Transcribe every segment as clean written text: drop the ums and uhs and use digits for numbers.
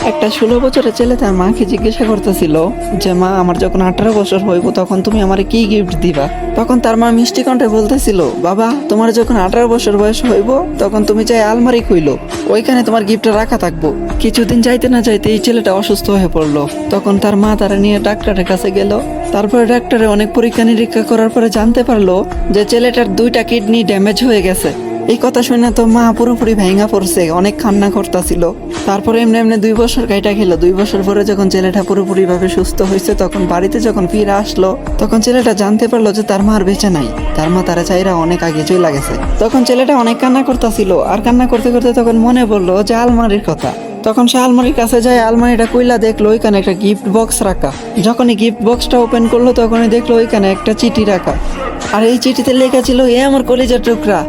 একটা 16 বছরের ছেলে তার মাকে জিজ্ঞাসা করতেছিল যে মা, আমার যখন 18 বছর হইব তখন তুমি আমারে কি গিফট দিবা। তখন তার মা মিষ্টি কণ্ঠে বলতেছিল, বাবা, তোমার যখন 18 বছর বয়স হইব তখন তুমি চাই আলমারি খুইলো, ওইখানে তোমার গিফটটা রাখা থাকবো। কিছুদিন যাইতে না যাইতে এই ছেলেটা অসুস্থ হয়ে পড়লো। তখন তার মা তারা নিয়ে ডাক্তারের কাছে গেল। তারপরে ডাক্তারে অনেক পরীক্ষা নিরীক্ষা করার পরে জানতে পারলো যে ছেলেটার 2টা কিডনি ড্যামেজ হয়ে গেছে। এই কথা শুনে তো মা পুরোপুরি ভেঙা পড়ছে, অনেক কান্না করতেছিল। তারপরে এমনি এমনি 2 বছর কাইটা খেলো। 2 বছর পরে যখন ছেলেটা পুরোপুরি ভাবে সুস্থ হয়েছে, তখন বাড়িতে যখন ফিরে আসলো, তখন ছেলেটা জানতে পারলো যে তার মা আর বেঁচে নাই। তার মা তারা চাইরা অনেক আগে চলে গেছে। তখন ছেলেটা অনেক কান্না করতেছিল, আর কান্না করতে করতে তখন মনে পড়লো যে আলমারির কথা। তখন সে আলমারির কাছে যায়, আলমারিটা কইলা দেখলো ওইখানে একটা গিফট বক্স রাখা। যখনই গিফট বক্সটা ওপেন করলো তখনই দেখলো ওইখানে একটা চিঠি রাখা। আর এই চিঠিতে লেখা ছিল, এ আমার কলিজার টুকরা।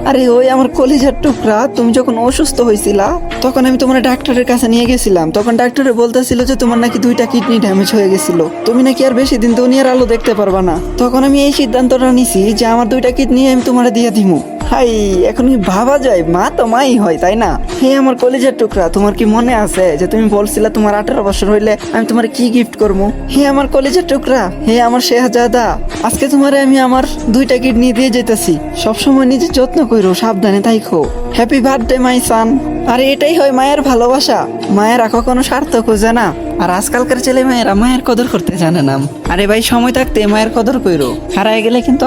আরে ওই আমার কলিজার টুকরা, তুমি যখন অসুস্থ হয়েছিলা তখন আমি তোমার ডাক্তারের কাছে নিয়ে গেছিলাম। তখন ডাক্তারে বলতেছিল যে তোমার নাকি 2টা কিডনি ড্যামেজ হয়ে গেছিল, তুমি নাকি আর বেশি দিন দুনিয়ার আলো দেখতে পারবা না। তখন আমি এই সিদ্ধান্তটা নিছি যে আমার 2টা কিডনি আমি তোমার দিয়ে দিমু। হাই, এখন কি ভাবা যায়, মা তো মাই হয়, তাই না? হে আমার কলিজার টুকরা, তোমার কি মনে আছে যে তুমি বলছিলা তোমার 18 বছর হইলে আমি তোমার কি গিফট করবো? হে আমার কলিজার টুকরা, হে আমার শেহজাদা, আজকে তোমারে আমি আমার 2টা কিডনি দিয়ে যেতেছি। সবসময় নিজের যত্ন কইরো, সাবধানে থাইকো। হ্যাপি বার্থডে মাই সান। আর এটাই হয় মায়ের ভালোবাসা। মায়েরা কখনো স্বার্থ খোঁজে না। আর আজকালকার ছেলে মেয়েরা মায়ের কদর করতে জানে না। আরে ভাই, সময় থাকতে মায়ের কদর কইরো, হারায় গেলে কিন্তু